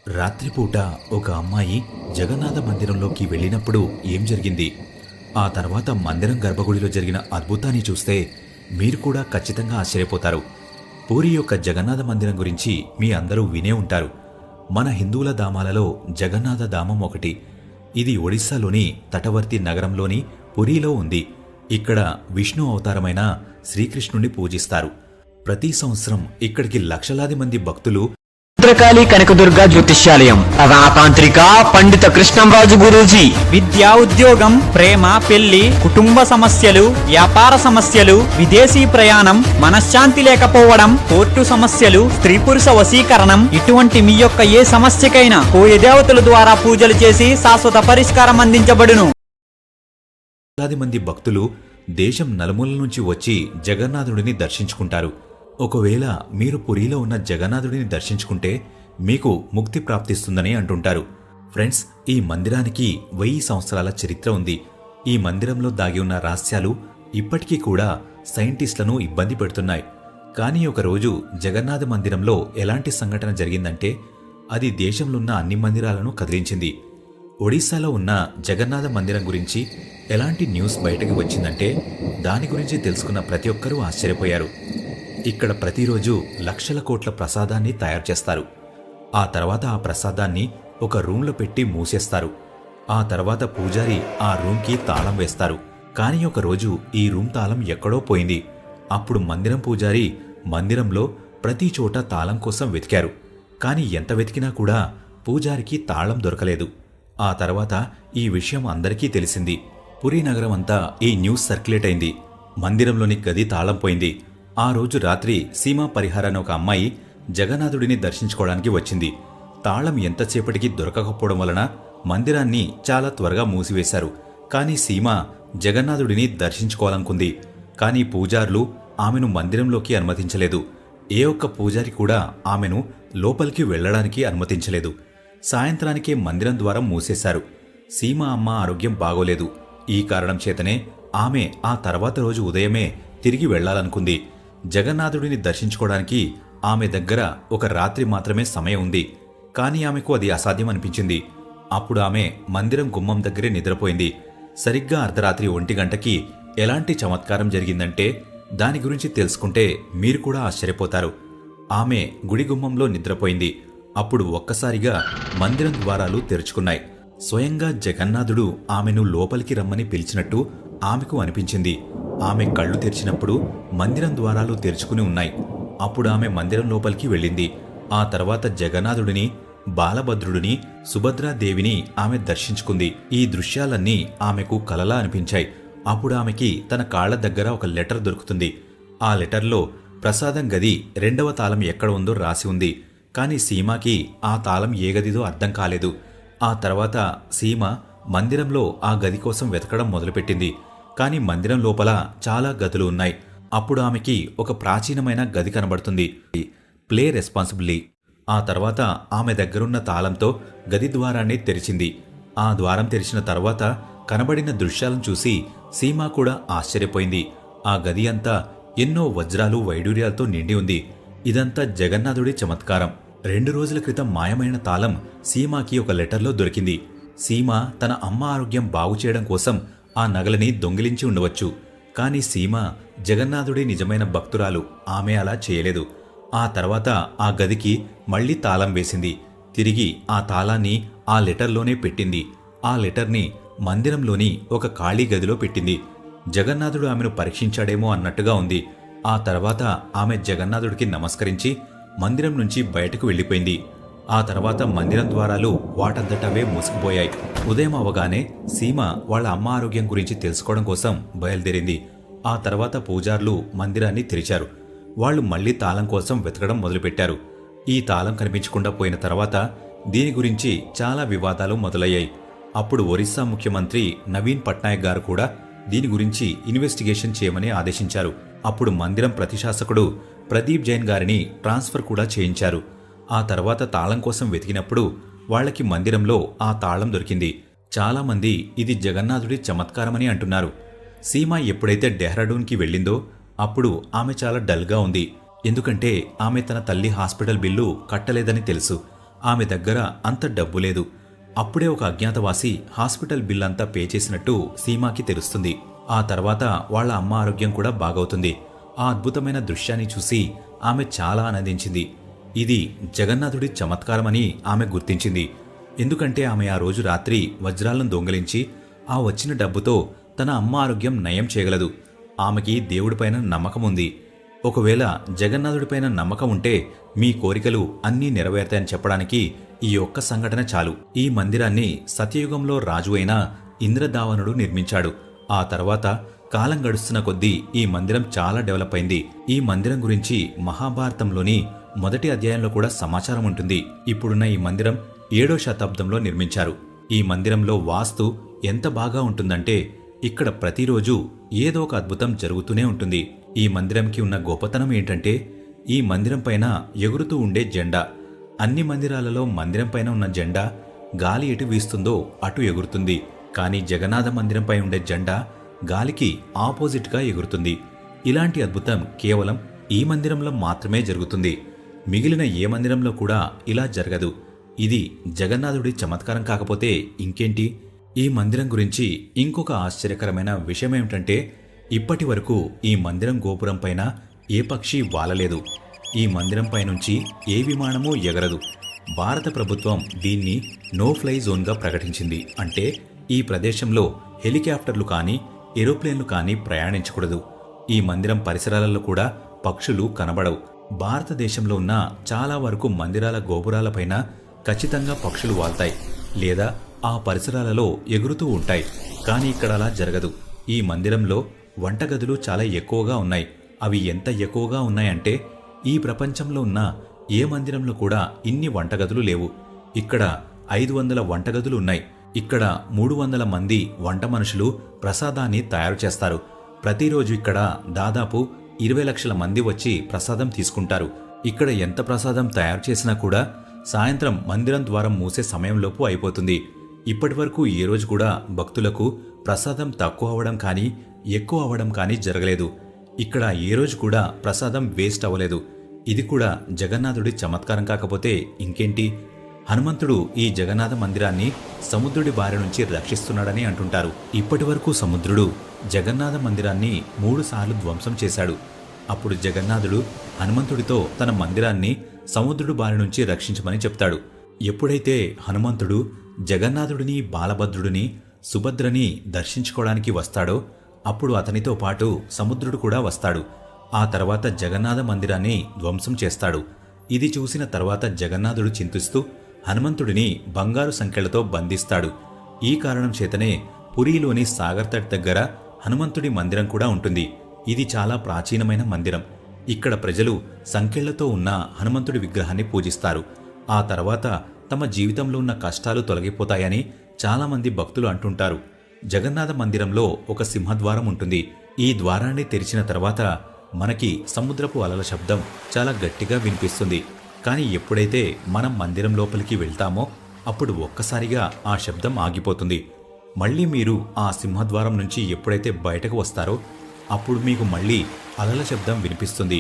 రాత్రిపూట ఒక అమ్మాయి జగన్నాథ మందిరంలోకి వెళ్ళినప్పుడు ఏం జరిగింది, ఆ తర్వాత మందిరం గర్భగుడిలో జరిగిన అద్భుతాన్ని చూస్తే మీరు కూడా ఖచ్చితంగా ఆశ్చర్యపోతారు. పూరి యొక్క జగన్నాథ మందిరం గురించి మీ అందరూ వినే ఉంటారు. మన హిందువుల ధామాలలో జగన్నాథ ధామం ఒకటి. ఇది ఒడిస్సాలోని తటవర్తి నగరంలోని పురిలో ఉంది. ఇక్కడ విష్ణు అవతారమైన శ్రీకృష్ణుని పూజిస్తారు. ప్రతి సంవత్సరం ఇక్కడికి లక్షలాది మంది భక్తులు భద్రకాళి కనకదుర్గ జ్యోతిష్యాలయం తాంత్రిక పండిత కృష్ణంరాజు గురూజీ విద్యా, ఉద్యోగం, ప్రేమ, పెళ్లి, కుటుంబ సమస్యలు, వ్యాపార సమస్యలు, విదేశీ ప్రయాణం, మనశ్శాంతి లేకపోవడం, కోర్టు సమస్యలు, స్త్రీ పురుష వశీకరణం, ఇటువంటి మీ యొక్క ఏ సమస్యకైనా కోయ దేవతల ద్వారా పూజలు చేసి శాశ్వత పరిష్కారం అందించబడును. వేలాది మంది భక్తులు దేశం నలుమూల నుంచి వచ్చి జగన్నాథుడిని దర్శించుకుంటారు. ఒకవేళ మీరు పురిలో ఉన్న జగన్నాథుడిని దర్శించుకుంటే మీకు ముక్తి ప్రాప్తిస్తుందని అంటుంటారు. ఫ్రెండ్స్, ఈ మందిరానికి 1000 సంవత్సరాల చరిత్ర ఉంది. ఈ మందిరంలో దాగి ఉన్న రహస్యాలు ఇప్పటికీ కూడా సైంటిస్టులను ఇబ్బంది పెడుతున్నాయి. కానీ ఒకరోజు జగన్నాథ మందిరంలో ఎలాంటి సంఘటన జరిగిందంటే అది దేశంలో ఉన్న అన్ని మందిరాలను కదిలించింది. ఒడిశాలో ఉన్న జగన్నాథ మందిరం గురించి ఎలాంటి న్యూస్ బయటకు వచ్చిందంటే దాని గురించి తెలుసుకున్న ప్రతి ఒక్కరూ ఆశ్చర్యపోయారు. ఇక్కడ ప్రతిరోజు లక్షల కోట్ల ప్రసాదాన్ని తయారు చేస్తారు. ఆ తర్వాత ఆ ప్రసాదాన్ని ఒక రూమ్లో పెట్టి మూసేస్తారు. ఆ తర్వాత పూజారి ఆ రూమ్కి తాళం వేస్తారు. కానీ ఒకరోజు ఈ రూమ్ తాళం ఎక్కడో పోయింది. అప్పుడు మందిరం పూజారి మందిరంలో ప్రతి చోట తాళం కోసం వెతికారు. కానీ ఎంత వెతికినా కూడా పూజారికి తాళం దొరకలేదు. ఆ తర్వాత ఈ విషయం అందరికీ తెలిసింది. పురి నగరం అంతా ఈ న్యూస్ సర్క్యులేట్ అయింది. మందిరంలోని గది తాళం పోయింది. ఆ రోజు రాత్రి సీమా పరిహార అనే ఒక అమ్మాయి జగన్నాథుడిని దర్శించుకోవడానికి వచ్చింది. తాళం ఎంతసేపటికి దొరకకపోవడం వలన మందిరాన్ని చాలా త్వరగా మూసివేశారు. కానీ సీమ జగన్నాథుడిని దర్శించుకోవాలనుకుంది. కానీ పూజారులు ఆమెను మందిరంలోకి అనుమతించలేదు. ఏ ఒక్క పూజారి కూడా ఆమెను లోపలికి వెళ్లడానికి అనుమతించలేదు. సాయంత్రానికే మందిరం ద్వారం మూసేశారు. సీమ అమ్మ ఆరోగ్యం బాగోలేదు. ఈ కారణం చేతనే ఆమె ఆ తర్వాత రోజు ఉదయమే తిరిగి వెళ్లాలనుకుంది. జగన్నాథుడిని దర్శించుకోవడానికి ఆమె దగ్గర ఒక రాత్రి మాత్రమే సమయం ఉంది. కానీ ఆమెకు అది అసాధ్యం అనిపించింది. అప్పుడు ఆమె మందిరం గుమ్మం దగ్గరే నిద్రపోయింది. సరిగ్గా అర్ధరాత్రి 1 గంటకి ఎలాంటి చమత్కారం జరిగిందంటే దాని గురించి తెలుసుకుంటే మీరు కూడా ఆశ్చర్యపోతారు. ఆమె గుడి గుమ్మంలో నిద్రపోయింది. అప్పుడు ఒక్కసారిగా మందిరం ద్వారాలు తెరుచుకున్నాయి. స్వయంగా జగన్నాథుడు ఆమెను లోపలికి రమ్మని పిలిచినట్టు ఆమెకు అనిపించింది. ఆమె కళ్ళు తెరిచినప్పుడు మందిరం ద్వారాలు తెరుచుకుని ఉన్నాయి. అప్పుడు ఆమె మందిరం లోపలికి వెళ్ళింది. ఆ తర్వాత జగన్నాథుడిని, బాలభద్రుడిని, సుభద్రాదేవిని ఆమె దర్శించుకుంది. ఈ దృశ్యాలన్నీ ఆమెకు కలలా అనిపించాయి. అప్పుడు ఆమెకి తన కాళ్ల దగ్గర ఒక లెటర్ దొరుకుతుంది. ఆ లెటర్లో ప్రసాదం గది 2వ తాళం ఎక్కడ ఉందో రాసి ఉంది. కానీ సీమాకి ఆ తాళం ఏ గదిదో అర్థం కాలేదు. ఆ తర్వాత సీమ మందిరంలో ఆ గది కోసం వెతకడం మొదలుపెట్టింది. కానీ మందిరం లోపల చాలా గదులు ఉన్నాయి. అప్పుడు ఆమెకి ఒక ప్రాచీనమైన గది కనబడుతుంది. Play responsibility. ఆ తర్వాత ఆమె దగ్గరున్న తాళంతో గది ద్వారాన్ని తెరిచింది. ఆ ద్వారం తెరిచిన తర్వాత కనబడిన దృశ్యాలను చూసి సీమ కూడా ఆశ్చర్యపోయింది. ఆ గది అంతా ఎన్నో వజ్రాలు, వైడూర్యాలతో నిండి ఉంది. ఇదంతా జగన్నాథుడి చమత్కారం. 2 రోజుల క్రితం మాయమైన తాళం సీమాకి ఒక లెటర్లో దొరికింది. సీమ తన అమ్మ ఆరోగ్యం బాగుచేయడం కోసం ఆ నగలని దొంగిలించి ఉండవచ్చు. కానీ సీమ జగన్నాథుడి నిజమైన భక్తురాలు. ఆమె అలా చేయలేదు. ఆ తర్వాత ఆ గదికి మళ్లీ తాళం వేసింది. తిరిగి ఆ తాళాన్ని ఆ లెటర్లోనే పెట్టింది. ఆ లెటర్ని మందిరంలోని ఒక ఖాళీ గదిలో పెట్టింది. జగన్నాథుడు ఆమెను పరీక్షించాడేమో అన్నట్టుగా ఉంది. ఆ తర్వాత ఆమె జగన్నాథుడికి నమస్కరించి మందిరం నుంచి బయటకు వెళ్లిపోయింది. ఆ తర్వాత మందిరం ద్వారాలు వాటంతటవే మూసుకుపోయాయి. ఉదయం అవగానే సీమ వాళ్ళ అమ్మ ఆరోగ్యం గురించి తెలుసుకోవడం కోసం బయలుదేరింది. ఆ తర్వాత పూజారులు మందిరాన్ని తెరిచారు. వాళ్లు మళ్లీ తాళం కోసం వెతకడం మొదలుపెట్టారు. ఈ తాళం కనిపించకుండా పోయిన తర్వాత దీని గురించి చాలా వివాదాలు మొదలయ్యాయి. అప్పుడు ఒరిస్సా ముఖ్యమంత్రి నవీన్ పట్నాయక్ గారు కూడా దీని గురించి ఇన్వెస్టిగేషన్ చేయమని ఆదేశించారు. అప్పుడు మందిరం ప్రతిశాసకుడు ప్రదీప్ జైన్ గారిని ట్రాన్స్ఫర్ కూడా చేయించారు. ఆ తర్వాత తాళం కోసం వెతికినప్పుడు వాళ్లకి మందిరంలో ఆ తాళం దొరికింది. చాలామంది ఇది జగన్నాథుడి చమత్కారమని అంటున్నారు. సీమ ఎప్పుడైతే డెహ్రాడూన్కి వెళ్ళిందో అప్పుడు ఆమె చాలా డల్గా ఉంది. ఎందుకంటే ఆమె తన తల్లి హాస్పిటల్ బిల్లు కట్టలేదని తెలుసు. ఆమె దగ్గర అంత డబ్బు లేదు. అప్పుడే ఒక అజ్ఞాతవాసి హాస్పిటల్ బిల్ అంతా పే చేసినట్టు సీమాకి తెలుస్తుంది. ఆ తర్వాత వాళ్ళ అమ్మ ఆరోగ్యం కూడా బాగవుతుంది. ఆ అద్భుతమైన దృశ్యాన్ని చూసి ఆమె చాలా ఆనందించింది. ఇది జగన్నాథుడి చమత్కారమని ఆమె గుర్తించింది. ఎందుకంటే ఆమె ఆ రోజు రాత్రి వజ్రాలను దొంగిలించి ఆ వచ్చిన డబ్బుతో తన అమ్మ ఆరోగ్యం నయం చేయగలదు. ఆమెకి దేవుడిపైన నమ్మకం ఉంది. ఒకవేళ జగన్నాథుడిపైన నమ్మకం ఉంటే మీ కోరికలు అన్నీ నెరవేరుతాయని చెప్పడానికి ఈ ఒక్క సంఘటన చాలు. ఈ మందిరాన్ని సత్యయుగంలో రాజు అయిన ఇంద్రదావనుడు నిర్మించాడు. ఆ తర్వాత కాలం గడుస్తున్న కొద్దీ ఈ మందిరం చాలా డెవలప్ అయింది. ఈ మందిరం గురించి మహాభారతంలోని మొదటి అధ్యాయంలో కూడా సమాచారం ఉంటుంది. ఇప్పుడున్న ఈ మందిరం 7వ శతాబ్దంలో నిర్మించారు. ఈ మందిరంలో వాస్తు ఎంత బాగా ఉంటుందంటే ఇక్కడ ప్రతిరోజు ఏదో ఒక అద్భుతం జరుగుతూనే ఉంటుంది. ఈ మందిరంకి ఉన్న గొప్పతనం ఏంటంటే ఈ మందిరం పైన ఎగురుతూ ఉండే జెండా. అన్ని మందిరాలలో మందిరం పైన ఉన్న జెండా గాలి ఎటు వీస్తుందో అటు ఎగురుతుంది. కానీ జగన్నాథ మందిరంపై ఉండే జెండా గాలికి ఆపోజిట్గా ఎగురుతుంది. ఇలాంటి అద్భుతం కేవలం ఈ మందిరంలో మాత్రమే జరుగుతుంది. మిగిలిన ఏ మందిరంలో కూడా ఇలా జరగదు. ఇది జగన్నాథుడి చమత్కారం కాకపోతే ఇంకేంటి? ఈ మందిరం గురించి ఇంకొక ఆశ్చర్యకరమైన విషయమేమిటంటే ఇప్పటి వరకు ఈ మందిరం గోపురం పైన ఏ పక్షి వాలలేదు. ఈ మందిరం పైనుంచి ఏ విమానమూ ఎగరదు. భారత ప్రభుత్వం దీన్ని నో ఫ్లై జోన్గా ప్రకటించింది. అంటే ఈ ప్రదేశంలో హెలికాప్టర్లు కానీ ఏరోప్లేన్లు కానీ ప్రయాణించకూడదు. ఈ మందిరం పరిసరాలలో కూడా పక్షులు కనబడవు. భారతదేశంలో ఉన్న చాలా వరకు మందిరాల గోపురాలపైన ఖచ్చితంగా పక్షులు వాల్తాయి లేదా ఆ పరిసరాలలో ఎగురుతూ ఉంటాయి. కానీ ఇక్కడ అలా జరగదు. ఈ మందిరంలో వంటగదులు చాలా ఎక్కువగా ఉన్నాయి. అవి ఎంత ఎక్కువగా ఉన్నాయంటే ఈ ప్రపంచంలో ఉన్న ఏ మందిరంలో కూడా ఇన్ని వంటగదులు లేవు. ఇక్కడ 500 వంటగదులు ఉన్నాయి. ఇక్కడ 300 మంది వంట మనుషులు ప్రసాదాన్ని తయారు చేస్తారు. ప్రతిరోజు ఇక్కడ దాదాపు 20 లక్షల మంది వచ్చి ప్రసాదం తీసుకుంటారు. ఇక్కడ ఎంత ప్రసాదం తయారు చేసినా కూడా సాయంత్రం మందిరం ద్వారం మూసే సమయంలోపు అయిపోతుంది. ఇప్పటివరకు ఏ రోజు కూడా భక్తులకు ప్రసాదం తక్కువ అవ్వడం కానీ ఎక్కువ అవ్వడం కానీ జరగలేదు. ఇక్కడ ఏ రోజు కూడా ప్రసాదం వేస్ట్ అవ్వలేదు. ఇది కూడా జగన్నాథుడి చమత్కారం కాకపోతే ఇంకేంటి? హనుమంతుడు ఈ జగన్నాథ మందిరాన్ని సముద్రుడి బారి నుంచి రక్షిస్తున్నాడని అంటుంటారు. ఇప్పటి వరకు సముద్రుడు జగన్నాథ మందిరాన్ని 3 సార్లు ధ్వంసం చేశాడు. అప్పుడు జగన్నాథుడు హనుమంతుడితో తన మందిరాన్ని సముద్రుడి బారి నుంచి రక్షించమని చెప్తాడు. ఎప్పుడైతే హనుమంతుడు జగన్నాథుడిని, బాలభద్రుడిని, సుభద్రని దర్శించుకోవడానికి వస్తాడో అప్పుడు అతనితో పాటు సముద్రుడు కూడా వస్తాడు. ఆ తర్వాత జగన్నాథ మందిరాన్ని ధ్వంసం చేస్తాడు. ఇది చూసిన తర్వాత జగన్నాథుడు చింతిస్తూ హనుమంతుడిని బంగారు సంకెళ్లతో బంధిస్తాడు. ఈ కారణం చేతనే పురీలోని సాగర్ తట్ దగ్గర హనుమంతుడి మందిరం కూడా ఉంటుంది. ఇది చాలా ప్రాచీనమైన మందిరం. ఇక్కడ ప్రజలు సంకెళ్లతో ఉన్న హనుమంతుడి విగ్రహాన్ని పూజిస్తారు. ఆ తర్వాత తమ జీవితంలో ఉన్న కష్టాలు తొలగిపోతాయని చాలామంది భక్తులు అంటుంటారు. జగన్నాథ మందిరంలో ఒక సింహద్వారం ఉంటుంది. ఈ ద్వారాన్ని తెరిచిన తర్వాత మనకి సముద్రపు అలల శబ్దం చాలా గట్టిగా వినిపిస్తుంది. కానీ ఎప్పుడైతే మనం మందిరం లోపలికి వెళ్తామో అప్పుడు ఒక్కసారిగా ఆ శబ్దం ఆగిపోతుంది. మళ్ళీ మీరు ఆ సింహద్వారం నుంచి ఎప్పుడైతే బయటకు వస్తారో అప్పుడు మీకు మళ్ళీ అలల శబ్దం వినిపిస్తుంది.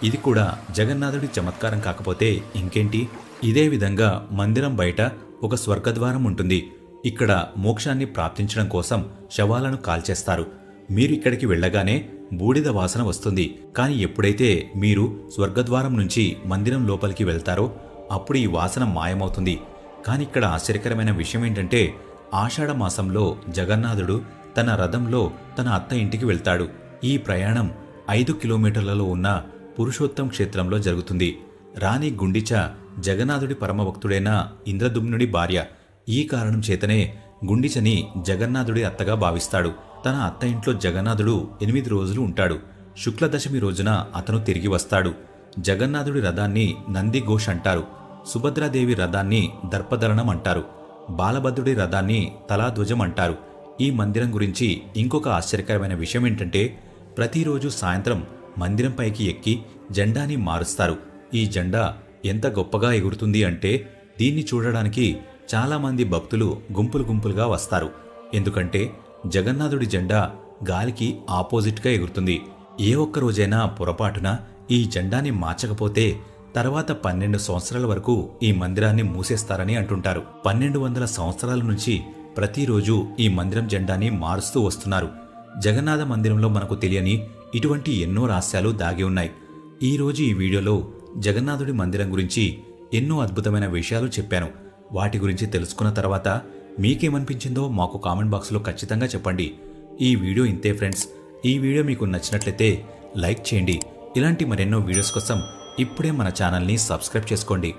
ఇది కూడా జగన్నాథుడి చమత్కారం కాకపోతే ఇంకేంటి? ఇదే విధంగా మందిరం బయట ఒక స్వర్గద్వారం ఉంటుంది. ఇక్కడ మోక్షాన్ని ప్రాప్తించడం కోసం శవాలను కాల్చేస్తారు. మీరు ఇక్కడికి వెళ్ళగానే బూడిద వాసన వస్తుంది. కానీ ఎప్పుడైతే మీరు స్వర్గద్వారం నుంచి మందిరం లోపలికి వెళ్తారో అప్పుడు ఈ వాసన మాయమవుతుంది. కానీ ఇక్కడ ఆశ్చర్యకరమైన విషయం ఏంటంటే ఆషాఢ మాసంలో జగన్నాథుడు తన రథంలో తన అత్త ఇంటికి వెళ్తాడు. ఈ ప్రయాణం 5 కిలోమీటర్లలో ఉన్న పురుషోత్తం క్షేత్రంలో జరుగుతుంది. రాణి గుండిచ జగన్నాథుడి పరమభక్తుడైన ఇంద్రదుమ్నుడి భార్య. ఈ కారణం చేతనే గుండిచని జగన్నాథుడి అత్తగా భావిస్తాడు. తన అత్త ఇంట్లో జగన్నాథుడు 8 రోజులు ఉంటాడు. శుక్లదశమి రోజున అతను తిరిగి వస్తాడు. జగన్నాథుడి రథాన్ని నందిఘోష్ అంటారు. సుభద్రాదేవి రథాన్ని దర్పదలనం అంటారు. బాలభద్రుడి రథాన్ని తలాధ్వజం అంటారు. ఈ మందిరం గురించి ఇంకొక ఆశ్చర్యకరమైన విషయం ఏంటంటే ప్రతిరోజు సాయంత్రం మందిరం పైకి ఎక్కి జెండాని మారుస్తారు. ఈ జెండా ఎంత గొప్పగా ఎగురుతుంది అంటే దీన్ని చూడడానికి చాలామంది భక్తులు గుంపులు గుంపులుగా వస్తారు. ఎందుకంటే జగన్నాథుడి జెండా గాలికి ఆపోజిట్గా ఎగురుతుంది. ఏ ఒక్క రోజైనా పొరపాటున ఈ జెండాని మార్చకపోతే తర్వాత 12 సంవత్సరాల వరకు ఈ మందిరాన్ని మూసేస్తారని అంటుంటారు. 1200 సంవత్సరాల నుంచి ప్రతిరోజు ఈ మందిరం జెండాని మారుస్తూ వస్తున్నారు. జగన్నాథ మందిరంలో మనకు తెలియని ఇటువంటి ఎన్నో రహస్యాలు దాగి ఉన్నాయి. ఈరోజు ఈ వీడియోలో జగన్నాథుడి మందిరం గురించి ఎన్నో అద్భుతమైన విషయాలు చెప్పాను. వాటి గురించి తెలుసుకున్న తర్వాత మీకేమనిపించిందో మాకు కామెంట్ బాక్స్లో ఖచ్చితంగా చెప్పండి. ఈ వీడియో ఇంతే ఫ్రెండ్స్. ఈ వీడియో మీకు నచ్చినట్లయితే లైక్ చేయండి. ఇలాంటి మరెన్నో వీడియోస్ కోసం ఇప్పుడే మన ఛానల్ని సబ్స్క్రైబ్ చేసుకోండి.